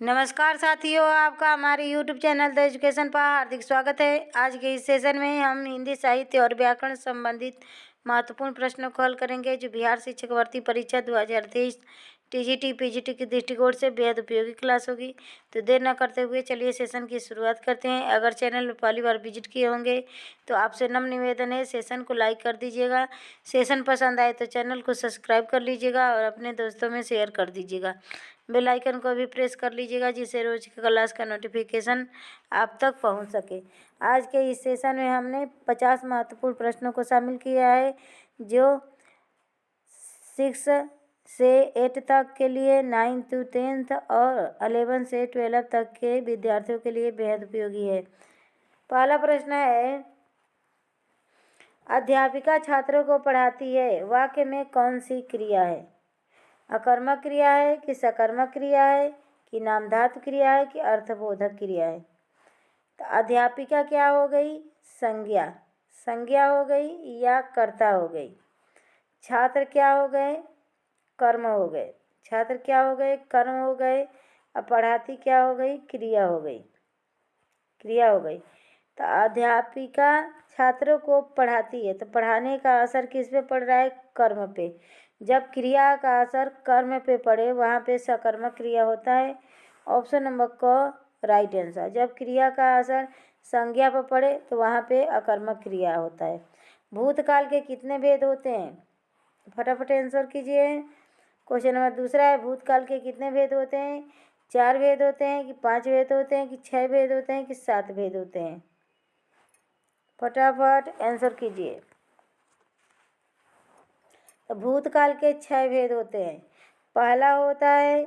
नमस्कार साथियों, आपका हमारे यूट्यूब चैनल द एजुकेशन पर हार्दिक स्वागत है। आज के इस सेशन में हम हिंदी साहित्य और व्याकरण संबंधित महत्वपूर्ण प्रश्नों को हल करेंगे, जो बिहार शिक्षक भर्ती परीक्षा 2023 टीजीटी पीजीटी के दृष्टिकोण से बेहद उपयोगी क्लास होगी। तो देर न करते हुए चलिए सेशन की शुरुआत करते हैं। अगर चैनल में पहली बार विजिट किए होंगे तो आपसे नम्र निवेदन है, सेशन को लाइक कर दीजिएगा। सेशन पसंद आए तो चैनल को सब्सक्राइब कर लीजिएगा और अपने दोस्तों में शेयर कर दीजिएगा। बेल आइकन को भी प्रेस कर लीजिएगा, जिससे रोज की क्लास का नोटिफिकेशन आप तक पहुंच सके। आज के इस सेशन में हमने 50 महत्वपूर्ण प्रश्नों को शामिल किया है, जो 6 से 8 तक के लिए, 9 to 10 और 11 से 12 तक के विद्यार्थियों के लिए बेहद उपयोगी है। पहला प्रश्न है, अध्यापिका छात्रों को पढ़ाती है, वाक्य में कौन सी क्रिया है? अकर्मक क्रिया है कि सकर्मक क्रिया है कि नामधातु क्रिया है कि अर्थबोधक क्रिया है? तो अध्यापिका क्या हो गई? संज्ञा। संज्ञा हो गई या कर्ता हो गई। छात्र क्या हो गए? कर्म हो गए। छात्र क्या हो गए? कर्म हो गए। अब पढ़ाती क्या हो गई? क्रिया हो गई। क्रिया हो गई। तो अध्यापिका छात्रों को पढ़ाती है, तो पढ़ाने का असर किस पे पड़ रहा है? कर्म पे। जब क्रिया का असर कर्म पे पड़े, वहाँ पे सकर्मक क्रिया होता है। ऑप्शन नंबर क राइट आंसर। जब क्रिया का असर संज्ञा पर पड़े तो वहाँ पे अकर्मक क्रिया होता है। भूतकाल के कितने भेद होते हैं? फटाफट आंसर कीजिए। क्वेश्चन नंबर दूसरा है, भूतकाल के कितने भेद होते हैं? 4 भेद होते हैं कि 5 भेद होते हैं कि 6 भेद होते हैं कि 7 भेद होते हैं? फटाफट आंसर कीजिए। तो भूतकाल के 6 भेद होते हैं। पहला होता है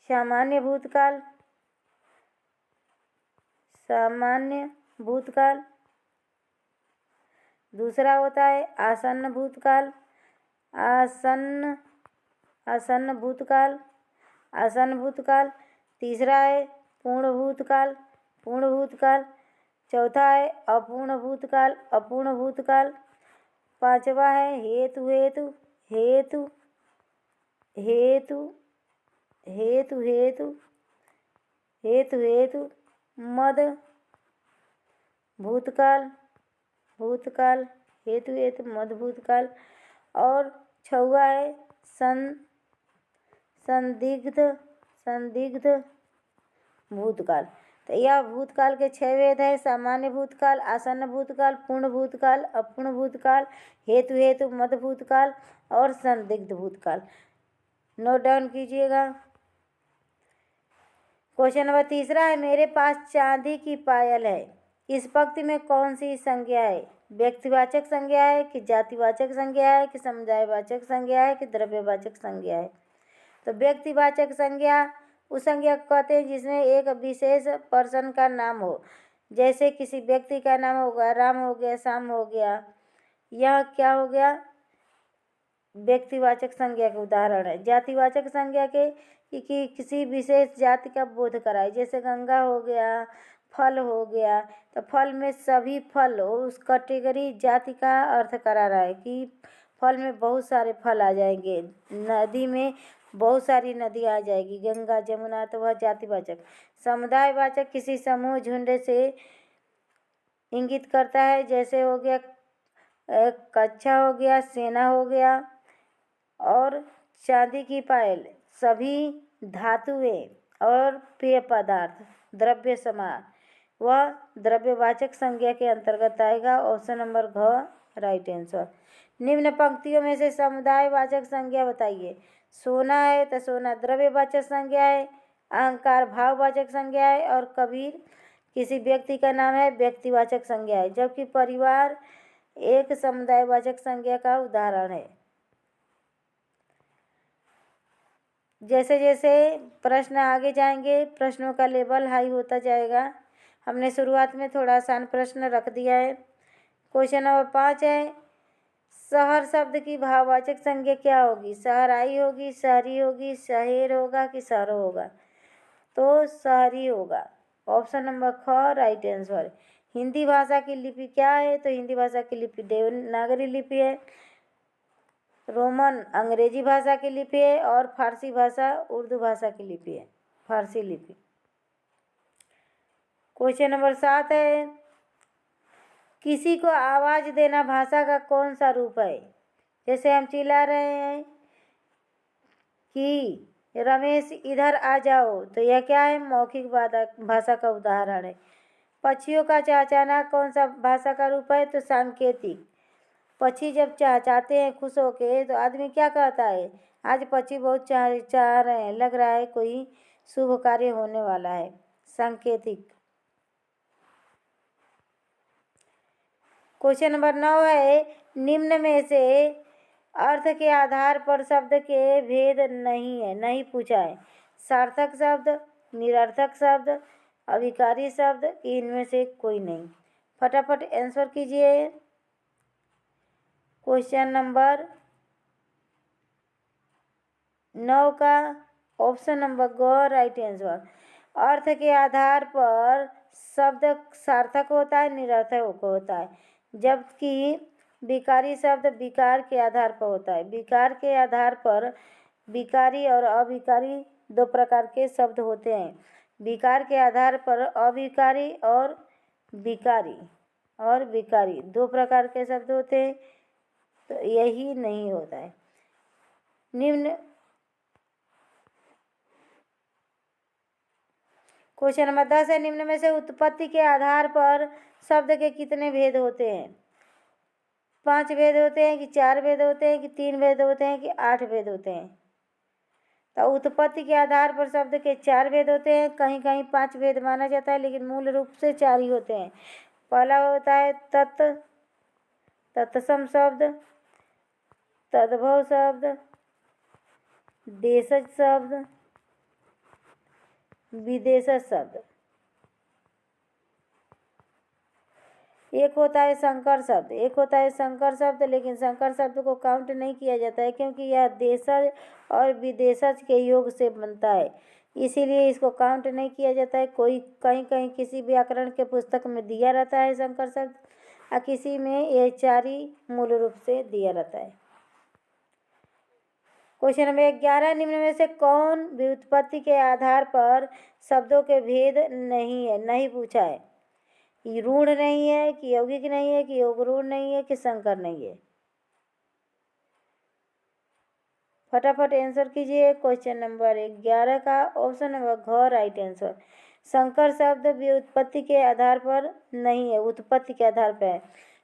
सामान्य भूतकाल। सामान्य भूतकाल। दूसरा होता है आसन्न भूतकाल। आसन्न भूतकाल। आसन्न भूतकाल। तीसरा है पूर्ण भूतकाल। पूर्ण भूतकाल। चौथा है अपूर्ण भूतकाल। अपूर्ण भूतकाल। पांचवा है हेतु हेतु हेतु हेतु हेतु हेतु हेतु हेतु मद भूतकाल। भूतकाल हेतु हेतु मद भूतकाल। और छठवा है संदिग्ध संदिग्ध भूतकाल। तो यह भूतकाल के 6 भेद है। सामान्य भूतकाल, आसन्न भूतकाल, पूर्ण भूतकाल, अपूर्ण भूतकाल, हेतु हेतु मद भूतकाल और संदिग्ध भूतकाल। नोट डाउन कीजिएगा। क्वेश्चन नंबर तीसरा है, मेरे पास चांदी की पायल है, इस पंक्ति में कौन सी संज्ञा है? व्यक्तिवाचक संज्ञा है कि जातिवाचक संज्ञा है कि समुदायवाचक संज्ञा है कि द्रव्यवाचक संज्ञा है? तो व्यक्तिवाचक संज्ञा उस संज्ञा को कहते हैं जिसमें एक विशेष पर्सन का नाम हो। जैसे किसी व्यक्ति का नाम होगा, राम हो गया, श्याम हो गया। यह क्या हो गया? व्यक्तिवाचक संज्ञा के उदाहरण है। जातिवाचक संज्ञा के कि किसी विशेष जाति का बोध कराए। जैसे गंगा हो गया, फल हो गया। तो फल में सभी फल उस कैटेगरी जाति का अर्थ करा रहा है कि फल में बहुत सारे फल आ जाएंगे। नदी में बहुत सारी नदी आ जाएगी, गंगा जमुना। तो वह जातिवाचक। समुदायवाचक किसी समूह झुंड से इंगित करता है। जैसे हो गया कच्छा हो गया, सेना हो गया। और चांदी की पायल सभी धातुएं और पेय पदार्थ, द्रव्य समान, वह द्रव्यवाचक संज्ञा के अंतर्गत आएगा। ऑप्शन नंबर घ राइट आंसर। निम्न पंक्तियों में से समुदायवाचक संज्ञा बताइए। सोना है तो सोना द्रव्यवाचक संज्ञा है। अहंकार भाववाचक संज्ञा है। और कबीर किसी व्यक्ति का नाम है, व्यक्तिवाचक संज्ञा है। जबकि परिवार एक समुदायवाचक संज्ञा का उदाहरण है। जैसे जैसे प्रश्न आगे जाएंगे, प्रश्नों का लेवल हाई होता जाएगा। हमने शुरुआत में थोड़ा आसान प्रश्न रख दिया है। क्वेश्चन नंबर 5 है, शहर शब्द की भाववाचक संज्ञा क्या होगी? शहराई होगी, शहरी होगी, शहर होगा कि शहर होगा? तो शहरी होगा। ऑप्शन नंबर ख राइट आंसर। हिंदी भाषा की लिपि क्या है? तो हिंदी भाषा की लिपि देवनागरी लिपि है। रोमन अंग्रेजी भाषा की लिपि है और फारसी भाषा उर्दू भाषा की लिपि है, फारसी लिपि। क्वेश्चन नंबर 7 है, किसी को आवाज़ देना भाषा का कौन सा रूप है? जैसे हम चिल्ला रहे हैं कि रमेश इधर आ जाओ, तो यह क्या है? मौखिक भाषा का उदाहरण है। पक्षियों का चहचहाना कौन सा भाषा का रूप है? तो सांकेतिक। पक्षी जब चहचहाते हैं खुश होके तो आदमी क्या कहता है? आज पक्षी बहुत चहचहा रहे हैं, लग रहा है कोई शुभ कार्य होने वाला है। सांकेतिक। क्वेश्चन नंबर 9 है, निम्न में से अर्थ के आधार पर शब्द के भेद नहीं है, नहीं पूछा है। सार्थक शब्द, निरर्थक शब्द, अभिकारी शब्द, इनमें से कोई नहीं। फटाफट आंसर कीजिए। क्वेश्चन नंबर 9 का ऑप्शन नंबर ग राइट आंसर। अर्थ के आधार पर शब्द सार्थक होता है, निरर्थक होता है, जबकि विकारी शब्द विकार के आधार पर होता है। विकार के आधार पर विकारी और अविकारी दो प्रकार के शब्द होते हैं। विकार के आधार पर अविकारी और विकारी दो प्रकार के शब्द होते हैं, तो यही नहीं होता है। निम्न क्वेश्चन नंबर 10 है, निम्न में से उत्पत्ति के आधार पर शब्द के कितने भेद होते हैं? 5 भेद होते हैं कि 4 भेद होते हैं कि 3 भेद होते हैं कि 8 भेद होते हैं? तो उत्पत्ति के आधार पर शब्द के 4 भेद होते हैं, कहीं कहीं 5 भेद माना जाता है, लेकिन मूल रूप से 4 ही होते हैं। पहला होता है तत्सम शब्द, तद्भव शब्द, देशज शब्द, विदेशज शब्द। एक होता है संकर शब्द, लेकिन संकर शब्द को काउंट नहीं किया जाता है क्योंकि यह देशज और विदेशज के योग से बनता है, इसीलिए इसको काउंट नहीं किया जाता है। कोई कहीं कहीं किसी व्याकरण के पुस्तक में दिया रहता है संकर शब्द, और किसी में ये 4 ही मूल रूप से दिया रहता है। क्वेश्चन नंबर 11, निम्न में से कौन व्युत्पत्ति के आधार पर शब्दों के भेद नहीं है, नहीं पूछा है? रूढ़ नहीं है कि यौगिक नहीं है कि योगरूढ़ नहीं है कि संकर नहीं है? फटाफट आंसर कीजिए। क्वेश्चन नंबर 11 का ऑप्शन नंबर घ राइट आंसर। संकर शब्द व्युत्पत्ति के आधार पर नहीं है, उत्पत्ति के आधार पर है।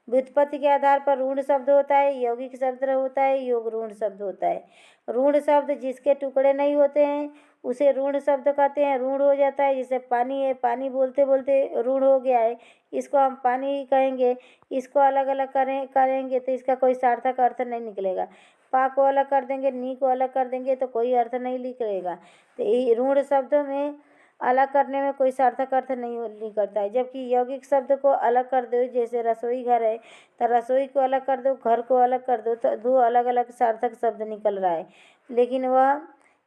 व्युत्पत्ति के आधार पर रूढ़ शब्द होता है, यौगिक शब्द होता है, योग रूढ़ शब्द होता है। रूढ़ शब्द जिसके टुकड़े नहीं होते हैं उसे रूढ़ शब्द कहते हैं, रूढ़ हो जाता है। जैसे पानी है, पानी बोलते बोलते रूढ़ हो गया है, इसको हम पानी ही कहेंगे। इसको अलग अलग करेंगे तो इसका कोई सार्थक अर्थ नहीं निकलेगा। पा को अलग कर देंगे, नी को अलग कर देंगे तो कोई अर्थ नहीं निकलेगा। तो ये रूढ़ शब्दों में अलग करने में कोई सार्थक अर्थ नहीं करता है। जबकि यौगिक शब्द को अलग कर दो, जैसे रसोई घर है तो रसोई को अलग कर दो, घर को अलग कर दो, तो 2 अलग अलग सार्थक शब्द निकल रहा है, लेकिन वह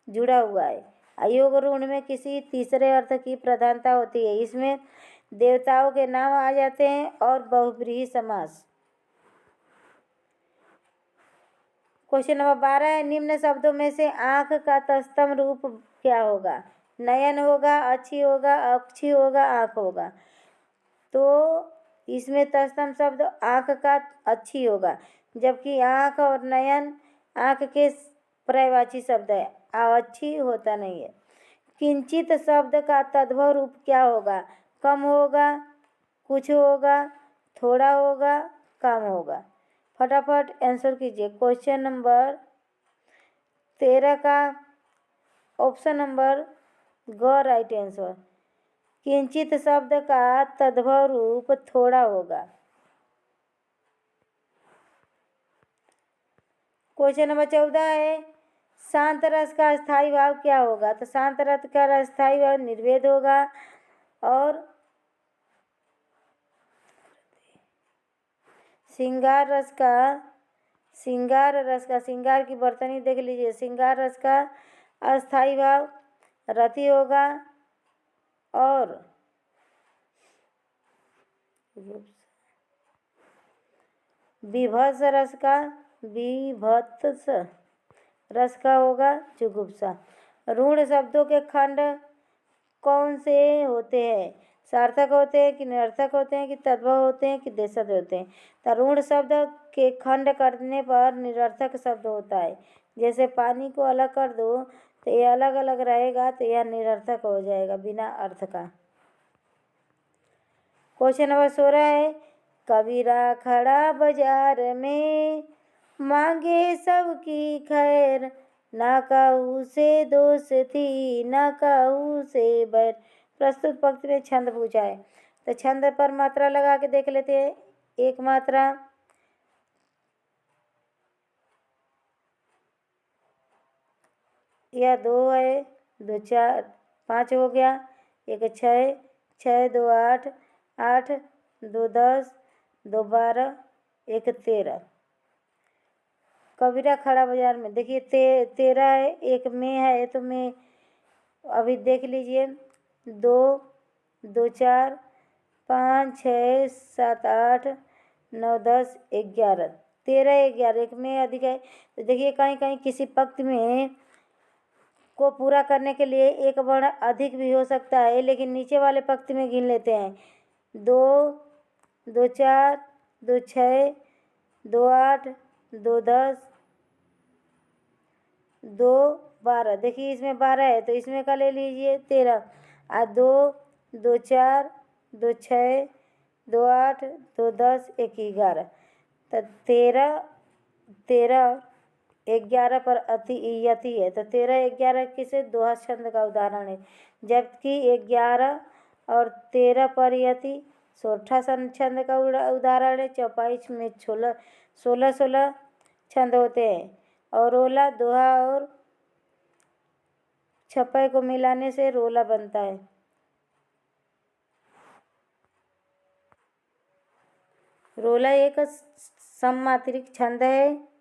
जुड़ा हुआ है। योग रूढ़ में किसी तीसरे अर्थ की प्रधानता होती है, इसमें देवताओं के नाम आ जाते हैं और बहुब्रीहि समास। क्वेश्चन नंबर 12 है, निम्न शब्दों में से आँख का तत्सम रूप क्या होगा? नयन होगा, अच्छी होगा, अक्षी होगा, आँख होगा? तो इसमें तत्सम शब्द आँख का अच्छी होगा, जबकि आँख और नयन आँख के पर्यायवाची शब्द है, अच्छी होता नहीं है। किंचित शब्द का तद्भव रूप क्या होगा? कम होगा, कुछ होगा, थोड़ा होगा, कम होगा? फटाफट आंसर कीजिए। क्वेश्चन नंबर 13 का ऑप्शन नंबर ग राइट आंसर। किंचित शब्द का तद्भव रूप थोड़ा होगा। क्वेश्चन नंबर 14 है, शांत रस का स्थायी भाव क्या होगा? तो शांत रस का स्थायी भाव निर्वेद होगा। और श्रृंगार की बर्तनी देख लीजिए, श्रृंगार रस का अस्थायी भाव रति होगा और विभत्स रस का बीभत्स, रस का होगा जुगुप्सा। ऋण शब्दों के खंड कौन से होते हैं? सार्थक होते हैं कि निरर्थक होते हैं कि तद्भव होते हैं कि देशज होते हैं? तो ऋण शब्द के खंड करने पर निरर्थक शब्द होता है। जैसे पानी को अलग कर दो तो ये अलग अलग रहेगा, तो यह निरर्थक हो जाएगा, बिना अर्थ का। क्वेश्चन नंबर 16 है, कबीरा खड़ा बाजार में, मांगे सबकी खैर, ना काहू से दोस्ती ना काहू से बैर। प्रस्तुत पंक्ति में छंद पूछा है, तो छंद पर मात्रा लगा के देख लेते हैं। एक मात्रा, यह 2 है, 2 4 5 हो गया, एक 6 6 2 8 8 2 10 2 12 एक 13। कबीरा खड़ा बाजार में, देखिए 13 है, एक में है, तो में अभी देख लीजिए 2 2 4 5 6 7 8 9 10 11, 13 11, एक में अधिक है। तो देखिए कहीं कहीं किसी पंक्ति में को पूरा करने के लिए एक वर्ण अधिक भी हो सकता है, लेकिन नीचे वाले पंक्ति में गिन लेते हैं। 2 2 4 2 6 2 8 2 10 2 12, देखिए इसमें 12 है, तो इसमें का ले लीजिए 13। 2 2 4 2 6 2 8 2 10 एक 11, तो 13 13 11 पर अति यति है, तो 13 11 किसे दोहा छंद का उदाहरण है। जबकि 11 और 13 पर यति सोठा छंद का उदाहरण है। चौपाई में 16 16 छंद होते हैं, और रोला दोहा और छपाई को मिलाने से रोला बनता है। रोला एक सममात्रिक छंद है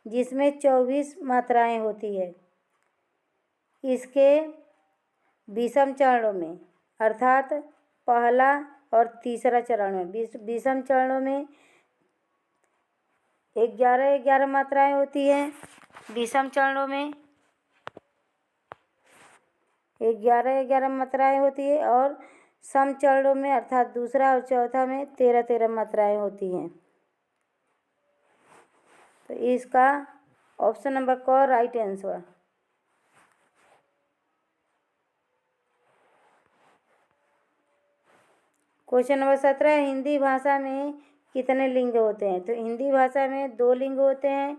जिसमें 24 मात्राएं होती है। इसके विषम चरणों में, अर्थात पहला और तीसरा चरण में, विषम चरणों में 11 11 मात्राएं होती हैं। विषम चरणों में 11 11 मात्राएं होती है, और सम चरणों में अर्थात दूसरा और चौथा में 13 13 मात्राएं होती हैं। तो इसका ऑप्शन नंबर क right answer. Question number 17, Hindi भाषा में कितने लिंग होते हैं? तो हिंदी भाषा में 2 लिंग होते हैं,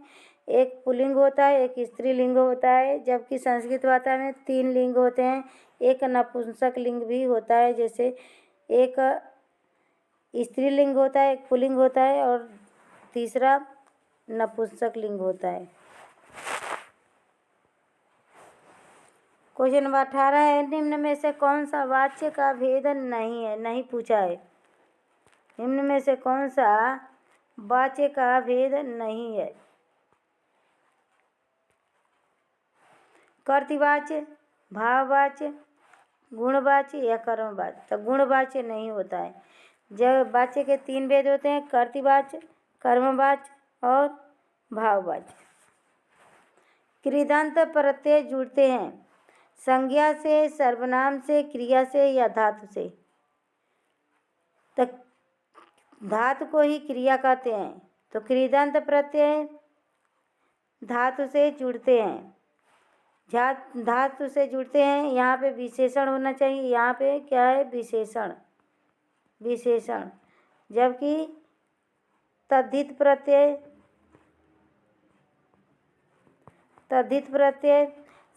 एक पुल्लिंग होता है, एक स्त्रीलिंग होता है। जबकि संस्कृत भाषा में 3 लिंग होते हैं, एक नपुंसक लिंग भी होता है, जैसे एक स्त्रीलिंग होता है, एक पुल्लिंग होता है, और तीसरा नपुंसक लिंग होता है। क्वेश्चन नंबर 18 है, निम्न में से कौन सा वाच्य का भेद नहीं है? नहीं पूछा है। निम्न में से कौन सा वाच्य का भेद नहीं है? कर्तृवाच्य, भाववाच्य, गुणवाच्य या कर्मवाच्य? तो गुणवाच्य नहीं होता है। जब वाच्य के 3 भेद होते हैं, कर्तृवाच्य, कर्मवाच्य और भाववाच्य। कृदंत प्रत्यय जुड़ते हैं संज्ञा से, सर्वनाम से, क्रिया से या धातु से? तो धातु को ही क्रिया कहते हैं, तो कृदंत प्रत्यय धातु से जुड़ते हैं। धातु से जुड़ते हैं, यहाँ पे विशेषण होना चाहिए, यहाँ पे क्या है? विशेषण, विशेषण। जबकि तद्धित प्रत्यय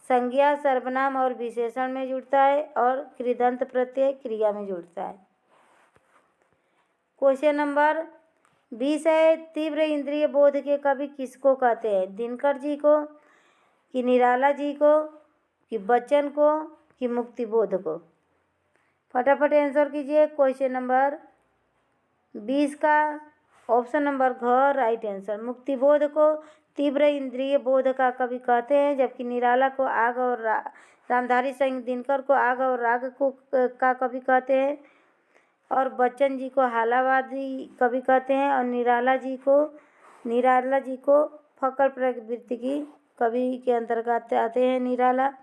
संज्ञा, सर्वनाम और विशेषण में जुड़ता है, और कृदंत प्रत्यय क्रिया में जुड़ता है। क्वेश्चन नंबर 20 है, तीव्र इंद्रिय बोध के कवि किसको कहते हैं? दिनकर जी को, कि निराला जी को, कि बच्चन को, कि मुक्तिबोध को? फटाफट आंसर कीजिए। क्वेश्चन नंबर 20 का ऑप्शन नंबर घ राइट आंसर। मुक्तिबोध को तीव्र इंद्रिय बोध का कवि कहते हैं, जबकि निराला को आग और रामधारी सिंह दिनकर को आग और राग को का कवि कहते हैं, और बच्चन जी को हालावादी कवि कहते हैं, और निराला जी को फक्कड़ प्रवृत्ति की कवि के अंतर्गत आते हैं। निराला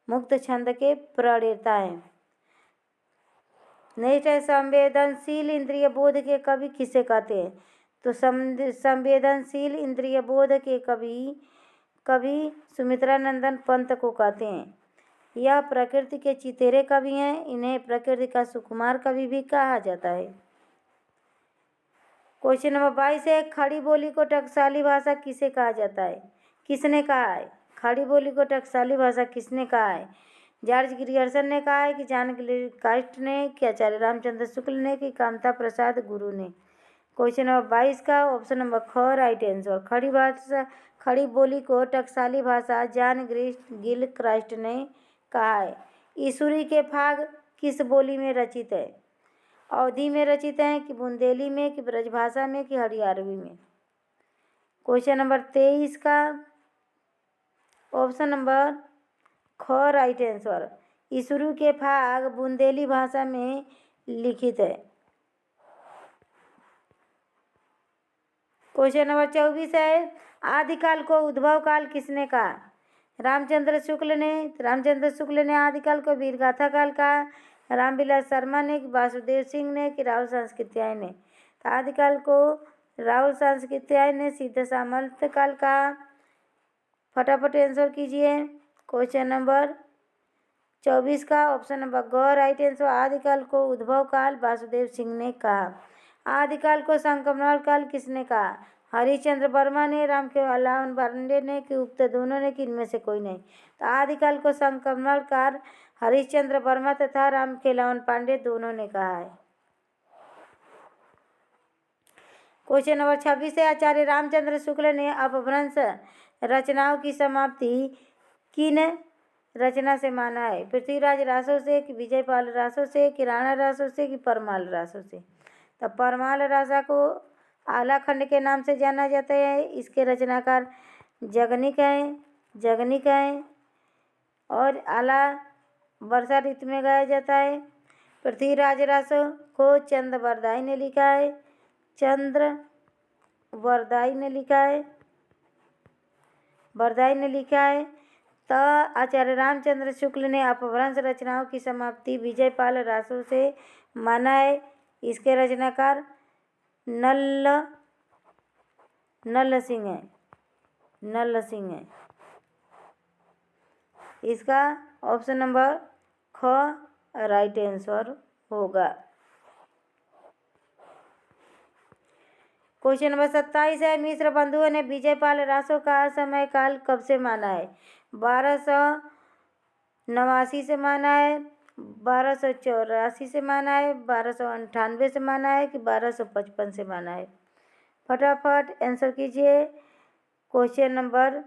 मुक्त छंद के प्रणेता हैं। नेक्स्ट है संवेदनशील इंद्रिय बोध के कवि किसे कहते हैं? तो संवेदनशील इंद्रिय बोध के कवि सुमित्रानंदन पंत को कहते हैं। यह प्रकृति के चितेरे कवि हैं। इन्हें प्रकृति का सुकुमार कवि भी कहा जाता है। क्वेश्चन नंबर 22 है, खड़ी बोली को टकसाली भाषा किसे कहा जाता है? किसने कहा है? खड़ी बोली को टकसाली भाषा किसने कहा है? जॉर्ज ग्रियर्सन ने कहा है कि जानकी कास्ट ने, कि आचार्य रामचंद्र शुक्ल ने, कि कामता प्रसाद गुरु ने? क्वेश्चन नंबर 22 का ऑप्शन नंबर ख राइट आंसर। खड़ी बोली को टकसाली भाषा जॉन गिल क्राइस्ट ने कहा है। ईश्वरी के फाग किस बोली में रचित है? अवधी में रचित है, कि बुंदेली में, कि ब्रजभाषा में, कि हरियाणवी में? क्वेश्चन नंबर 23 का ऑप्शन नंबर ख राइट आंसर। ईश्वरी के फाग बुंदेली भाषा में लिखित है। क्वेश्चन नंबर 24 है, आदिकाल को उद्भव काल किसने कहा? रामचंद्र शुक्ल ने आदिकाल को वीरगाथा काल कहा। रामविलास शर्मा ने, कि वासुदेव सिंह ने, कि राहुल सांस्कृत्याय ने? तो आदिकाल को राहुल सांस्कृत्याय ने सिद्ध सामंत काल कहा। फटाफट आंसर कीजिए। क्वेश्चन नंबर 24 का ऑप्शन नंबर ग राइट आंसर। आदिकाल को उद्भव काल वासुदेव सिंह ने कहा। आदिकाल को संक्रमण काल किसने कहा? हरिश्चंद्र वर्मा ने, रामखेलावन पांडे ने, कि उक्त दोनों ने, कि इनमें से कोई नहीं? तो आदिकाल को संक्रमण काल हरिश्चंद्र वर्मा तथा रामखेलावन पांडे दोनों ने कहा है। क्वेश्चन नंबर 26 है, आचार्य रामचंद्र शुक्ल ने अपभ्रंश रचनाओं की समाप्ति किन रचना से माना है? पृथ्वीराज रासो से, कि विजयपाल रासो से, कि राणा रासो से, कि परमाल रासो से? तो परमाल रासा को आला खंड के नाम से जाना जाता है। इसके रचनाकार जगनिक हैं और आला वर्षा ऋतु में गाया जाता है। पृथ्वीराज रासो को चंद्रवरदाई ने लिखा है। तो आचार्य रामचंद्र शुक्ल ने अपभ्रंश रचनाओं की समाप्ति विजयपाल रासो से माना है। इसके रचनाकार नल सिंह है। इसका ऑप्शन नंबर ख राइट आंसर होगा। क्वेश्चन नंबर 27 है, मिश्र बंधुओं ने विजयपाल रासो का समय काल कब से माना है? 1289 से माना है, 1284 से माना है, 1298 से माना है, कि 1255 से माना है? फटाफट आंसर कीजिए। क्वेश्चन नंबर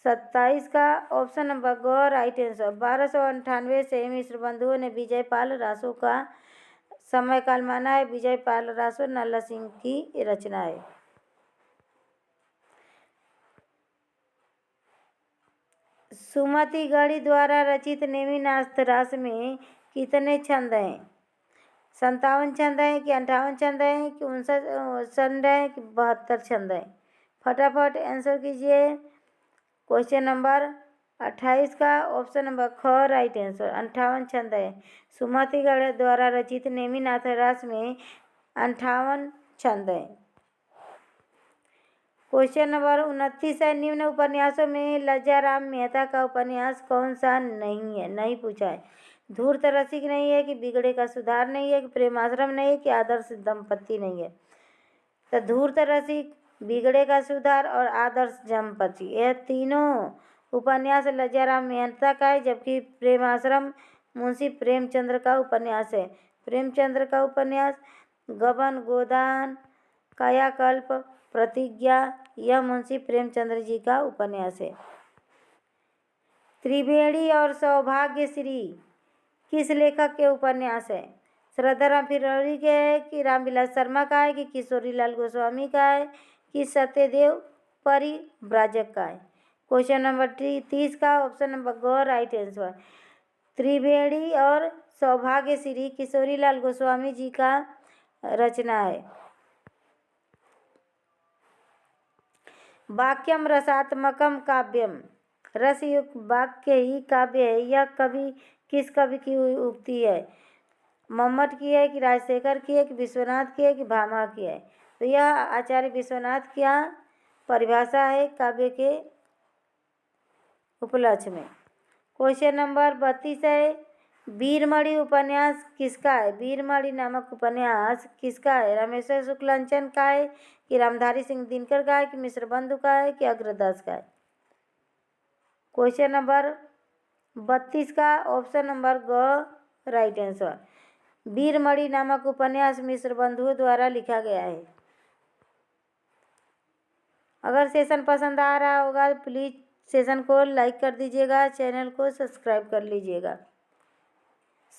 27 का ऑप्शन नंबर ग राइट आंसर। 1298 से मिश्र बंधुओं ने विजयपाल रासो का समय काल माना है। विजयपाल रासो नल्ला सिंह की रचना है। सुमति गढ़ी द्वारा रचित नेमिनास्त्र रास में कितने छंद हैं? 57 छंद हैं, कि 58 छंद हैं, कि 59 छंद हैं, कि 72 छंद हैं? फटाफट आंसर कीजिए। क्वेश्चन नंबर 28 का ऑप्शन नंबर ख राइट आंसर। 58 छंद है। सुमति गढ़ी द्वारा रचित नेमिनाथ रास में 58 छंद है। क्वेश्चन नंबर 29 है, निम्न उपन्यासों में लज्जाराम मेहता का उपन्यास कौन सा नहीं पूछा है? धूर्त रसिक नहीं है, कि बिगड़े का सुधार नहीं है, कि प्रेमाश्रम नहीं है, कि आदर्श दंपति नहीं है? तो धूर्त रसिक, बिगड़े का सुधार और आदर्श दंपति, यह तीनों उपन्यास लज्जाराम मेहता का है। जबकि प्रेमाश्रम मुंशी प्रेमचंद्र का उपन्यास है। प्रेमचंद्र का उपन्यास गबन गोदान कायाकल्प प्रतिज्ञा, यह मुंशी प्रेमचंद्र जी का उपन्यास है। त्रिवेणी और सौभाग्यश्री किस लेखक के उपन्यास है? श्रद्धाराम फिरौरी के है, कि रामविलास शर्मा का है, कि किशोरीलाल गोस्वामी का है, कि सत्यदेव परिव्राजक का है? क्वेश्चन नंबर 30 का ऑप्शन नंबर ग राइट आंसर। त्रिवेणी और सौभाग्यश्री किशोरीलाल गोस्वामी जी का रचना है। वाक्यम रसात्मकम काव्यम, रसयुक्त वाक्य ही काव्य है। यह कवि किस कवि की उक्ति है? मम्मट की है कि राजशेखर की है कि विश्वनाथ की है कि भामा की है? तो यह आचार्य विश्वनाथ की परिभाषा है काव्य के उपलक्ष्य में। क्वेश्चन नंबर 32 है, वीरमणि उपन्यास किसका है? वीरमणि नामक उपन्यास किसका है? रामेश्वर शुक्लांचन का है कि रामधारी सिंह दिनकर का है कि मिश्र बंधु का है कि अग्रदास का है? क्वेश्चन नंबर 32 का ऑप्शन नंबर ग राइट आंसर। वीरमणि नामक उपन्यास मिश्र बंधुओं द्वारा लिखा गया है। अगर सेशन पसंद आ रहा होगा तो प्लीज़ सेशन को लाइक कर दीजिएगा, चैनल को सब्सक्राइब कर लीजिएगा।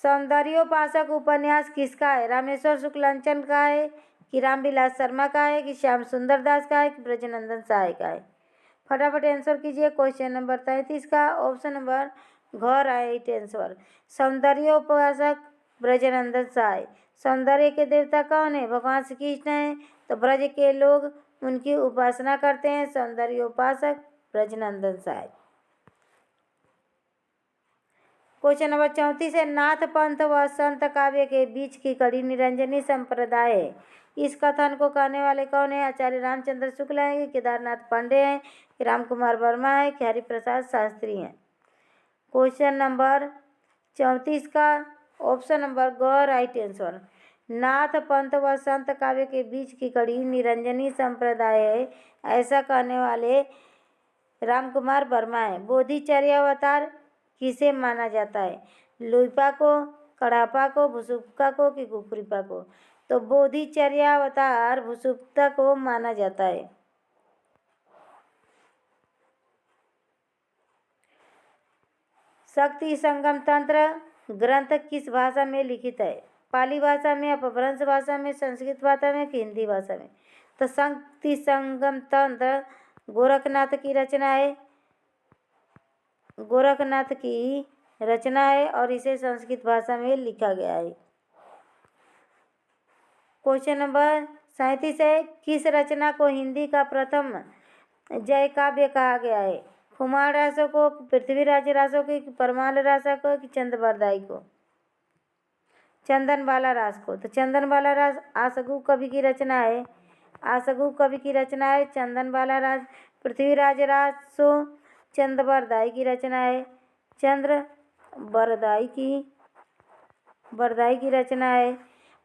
सौंदर्योपासक उपन्यास किसका है? रामेश्वर शुक्लांचन का है कि रामविलास शर्मा का है कि श्याम सुंदर दास का है कि ब्रजनंदन साय का है? फटाफट आंसर कीजिए। क्वेश्चन नंबर 33 का ऑप्शन नंबर घ राइट आंसर। सौंदर्योपासक ब्रजनंदन साय। सौंदर्य के देवता कौन है? भगवान श्री कृष्ण है। तो ब्रज के लोग उनकी उपासना करते हैं। सौंदर्योपासक ब्रजनंदन साय। क्वेश्चन नंबर 34 है, नाथ पंथ व संत काव्य के बीच की कड़ी निरंजनी संप्रदाय है। इस कथन को कहने वाले कौन है? आचार्य रामचंद्र शुक्ला है कि केदारनाथ पांडे हैं कि रामकुमार वर्मा है कि हरिप्रसाद शास्त्री हैं? क्वेश्चन नंबर 34 का ऑप्शन नंबर ग राइट आंसर। नाथ पंथ व संत काव्य के बीच की कड़ी निरंजनी संप्रदाय है, ऐसा कहने वाले रामकुमार वर्मा है। बोधिचर्यावतार किसे माना जाता है? लुइपा को, कड़ापा को, भुसुप्ता को कि गुफरीपा को? तो बोधिचर्यावतार भुसुप्ता को माना जाता है। शक्ति संगम तंत्र ग्रंथ किस भाषा में लिखित है? पाली भाषा में, अपभ्रंश भाषा में, संस्कृत भाषा में कि हिंदी भाषा में? तो शक्ति संगम तंत्र गोरखनाथ की रचना है। गोरखनाथ की रचना है और इसे संस्कृत भाषा में लिखा गया है। क्वेश्चन नंबर 37 है, किस रचना को हिंदी का प्रथम जय काव्य कहा गया है? कुमार रासो को, पृथ्वीराज रासो को, परमाल रासा को कि चंद्रबरदाई को? चंदनबाला रास को। तो चंदनबाला रास आसगु कवि की रचना है। आसगु कवि की रचना है चंदनबाला रास। पृथ्वीराज रासो चंद्रबरदाई की रचना है। बरदाई की रचना है।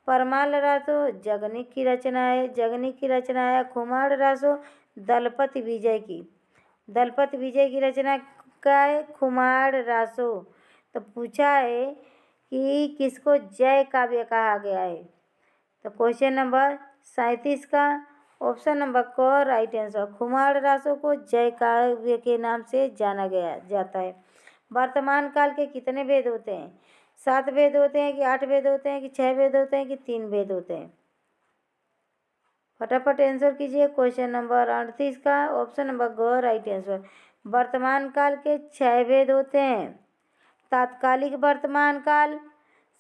परमाल रासो जगनिक की रचना है। जगनिक की रचना है। कुमार रासो दलपति विजय की रचना का है कुमार रासो। तो पूछा है कि किसको जय काव्य कहा गया है? तो क्वेश्चन नंबर 37 का ऑप्शन नंबर क राइट आंसर। कुमार रासो को जय काव्य के नाम से जाना गया जाता है। वर्तमान काल के कितने वेद होते हैं? 7 वेद होते हैं कि 8 वेद होते हैं कि 6 वेद होते हैं कि 3 वेद होते हैं? फटाफट आंसर कीजिए। क्वेश्चन नंबर 38 का ऑप्शन नंबर ग राइट आंसर। वर्तमान काल के 6 वेद होते हैं। तात्कालिक वर्तमान काल,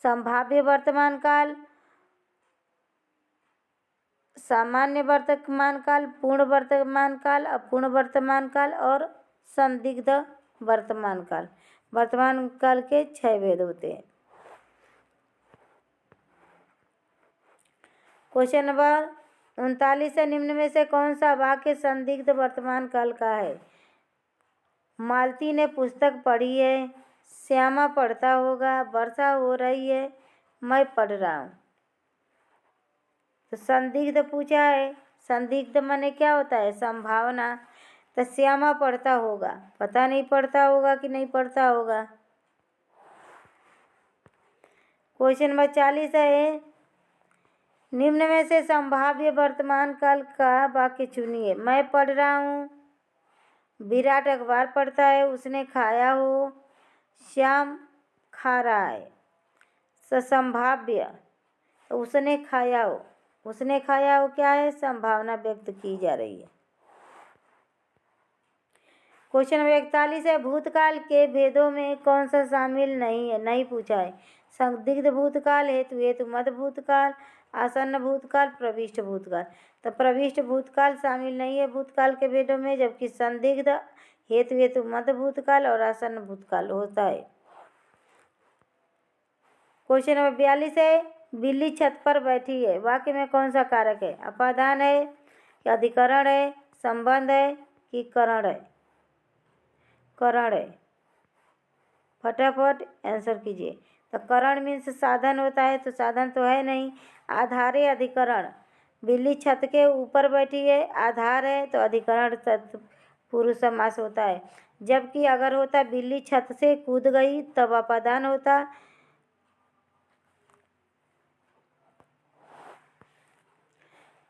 संभाव्य वर्तमान काल, सामान्य वर्तमान काल, पूर्ण वर्तमान काल, अपूर्ण वर्तमान काल और संदिग्ध वर्तमान काल। वर्तमान काल के 6 वेद होते हैं। क्वेश्चन नंबर 39 है, निम्न में से कौन सा वाक्य संदिग्ध वर्तमान काल का है? मालती ने पुस्तक पढ़ी है, श्यामा पढ़ता होगा, वर्षा हो रही है, मैं पढ़ रहा हूँ। तो संदिग्ध पूछा है। संदिग्ध माने क्या होता है? संभावना। तो श्यामा पढ़ता होगा, पता नहीं पढ़ता होगा कि नहीं पढ़ता होगा। क्वेश्चन नंबर 40 है, निम्न में से संभाव्य वर्तमान काल का वाक्य चुनिए। मैं पढ़ रहा हूँ, विराट अखबार पढ़ता है, उसने खाया हो, श्याम खा रहा है। संभाव्य, उसने खाया हो क्या है? संभावना व्यक्त की जा रही है। क्वेश्चन नंबर 41 है, भूतकाल के भेदों में कौन सा शामिल नहीं है? नहीं पूछा है। संदिग्ध भूतकाल, हेतु मध्य भूतकाल, आसन्न भूतकाल, प्रविष्ट भूतकाल। तो प्रविष्ट भूतकाल शामिल नहीं है भूतकाल के भेदों में, जबकि संदिग्ध हेतु मध्य भूतकाल और आसन्न भूतकाल होता है। क्वेश्चन नंबर 42 है, बिल्ली छत पर बैठी है, वाक्य में कौन सा कारक है? अपादान है, या अधिकरण है, संबंध है कि करण है? करण है। फटाफट आंसर कीजिए। तो करण मीन्स साधन होता है, तो साधन तो है नहीं। आधार है, अधिकरण। बिल्ली छत के ऊपर बैठी है, आधार है, तो अधिकरण पुरुष समास होता है। जबकि अगर होता बिल्ली छत से कूद गई, तब अपादान होता।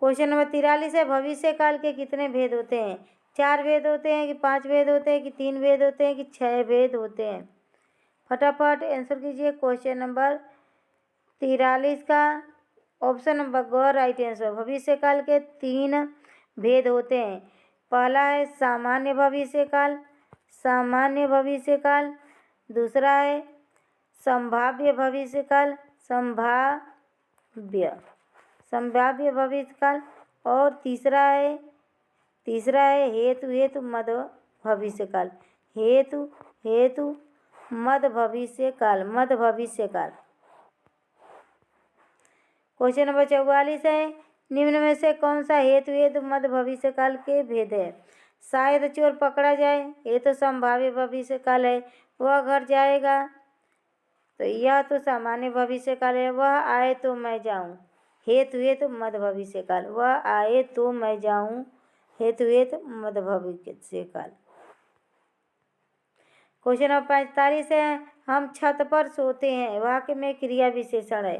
क्वेश्चन नंबर 43 है, भविष्य काल के कितने भेद होते हैं? 4 भेद होते हैं कि 5 भेद होते हैं कि 3 भेद होते हैं कि 6 भेद होते हैं? फटाफट आंसर कीजिए। क्वेश्चन नंबर 43 का ऑप्शन नंबर ग राइट आंसर। भविष्य काल के 3 भेद होते हैं। पहला है सामान्य भविष्य काल, सामान्य भविष्य काल। दूसरा है संभाव्य भविष्य काल, संभाव्य भविष्य काल। और तीसरा है हेतु मध्य भविष्य काल, हेतु मध्य भविष्य काल, मध्य भविष्य काल। क्वेश्चन नंबर 44 है, निम्न में से कौन सा हेतु मध्य भविष्य काल के भेद है? शायद चोर पकड़ा जाए, ये तो संभाव्य भविष्य काल है। वह घर जाएगा, तो यह तो सामान्य भविष्य काल है। वह आए तो मैं जाऊं, हेतु मध्य भविष्य काल। वह आए तो मैं जाऊं, हेतु मध्य भविष्य काल। क्वेश्चन नंबर 45 है, हम छत पर सोते हैं, वाक्य में क्रिया विशेषण है।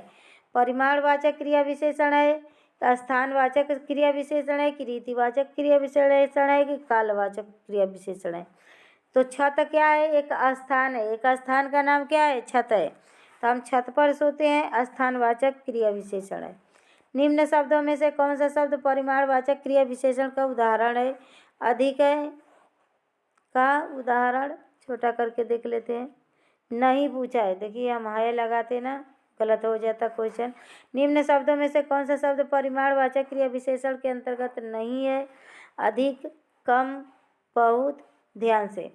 परिमाणवाचक क्रिया विशेषण है, स्थानवाचक क्रिया विशेषण है कि रीतिवाचक क्रिया विशेषण है कि कालवाचक क्रिया विशेषण है? तो छत क्या है? एक स्थान है। एक स्थान का नाम क्या है? छत है। तो हम छत पर सोते हैं, स्थानवाचक क्रिया विशेषण है। निम्न शब्दों में से कौन सा शब्द परिमाणवाचक क्रिया विशेषण का उदाहरण है? अधिक है का उदाहरण छोटा करके देख लेते हैं। नहीं पूछा है, देखिए हम है लगाते ना, गलत हो जाता क्वेश्चन। निम्न शब्दों में से कौन सा शब्द परिमाणवाचक क्रिया विशेषण के अंतर्गत नहीं है? अधिक, कम, बहुत। ध्यान से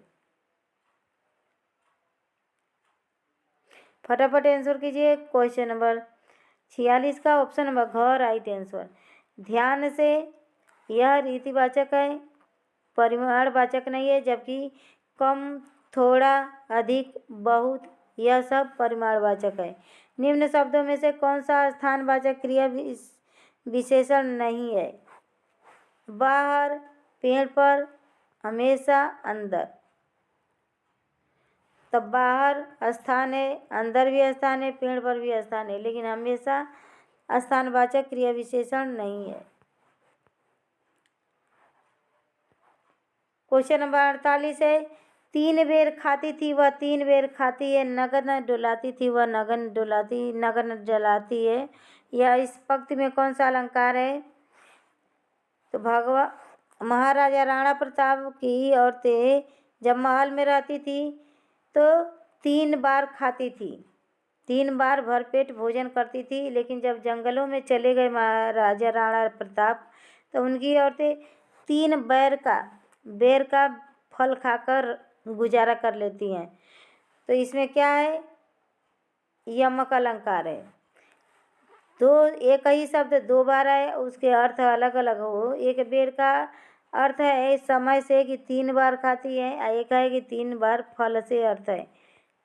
फटाफट आंसर कीजिए। क्वेश्चन नंबर 46 का ऑप्शन नंबर घ राइट आंसर। ध्यान से, यह रीतिवाचक है, परिमाणवाचक नहीं है। जबकि कम, थोड़ा, अधिक, बहुत, यह सब परिमाणवाचक है। निम्न शब्दों में से कौन सा स्थानवाचक क्रिया विशेषण नहीं है? बाहर, पेड़ पर, हमेशा, अंदर। तब बाहर स्थान है, अंदर भी स्थान है, पेड़ पर भी स्थान है, लेकिन हमेशा स्थानवाचक क्रिया विशेषण नहीं है। क्वेश्चन नंबर 48 है, 3 बेर खाती थी वह 3 बेर खाती है, नगन डुलाती थी वह नगन डुलाती है। यह इस पंक्ति में कौन सा अलंकार है? तो महाराजा राणा प्रताप की औरतें जब महल में रहती थी तो 3 बार खाती थी, 3 बार भरपेट भोजन करती थी। लेकिन जब जंगलों में चले गए महाराजा राणा प्रताप, तो उनकी औरतें 3 बेर का फल खाकर गुजारा कर लेती हैं। तो इसमें क्या है? यमक अलंकार है। एक ही शब्द 2 बार है, उसके अर्थ अलग अलग हो। एक बेर का अर्थ है समय से कि 3 बार खाती है, एक है कि 3 बार फल से अर्थ है।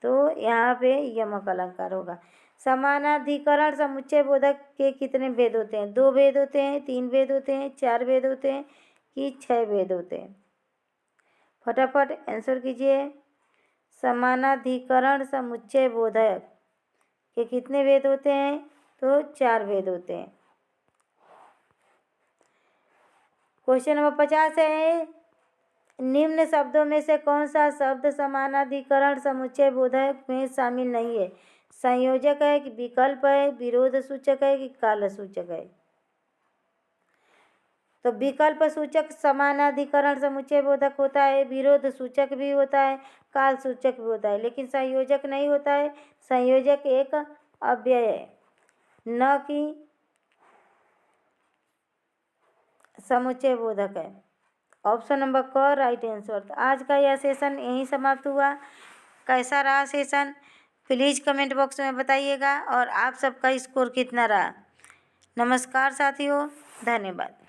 तो यहाँ पे यमक अलंकार होगा। समानाधिकरण समुच्चय बोधक के कितने भेद होते हैं? 2 भेद होते हैं, 3 भेद होते हैं, 4 भेद होते हैं कि 6 भेद होते हैं? फटाफट आंसर कीजिए। समानाधिकरण समुच्चय बोधक के कितने भेद होते हैं? तो 4 भेद होते हैं। क्वेश्चन नंबर 50 है, निम्न शब्दों में से कौन सा शब्द समानाधिकरण समुच्चय बोधक में शामिल नहीं है? संयोजक है कि विकल्प है, विरोध सूचक है कि काल सूचक है? तो विकल्प सूचक समानाधिकरण समुच्चय बोधक होता है, विरोध सूचक भी होता है, काल सूचक भी होता है, लेकिन संयोजक नहीं होता है। संयोजक एक अव्यय है, न कि समुच्चय बोधक है। ऑप्शन नंबर क राइट आंसर। तो आज का यह सेशन यहीं समाप्त हुआ। कैसा रहा सेशन प्लीज़ कमेंट बॉक्स में बताइएगा और आप सबका स्कोर कितना रहा। नमस्कार साथियों, धन्यवाद।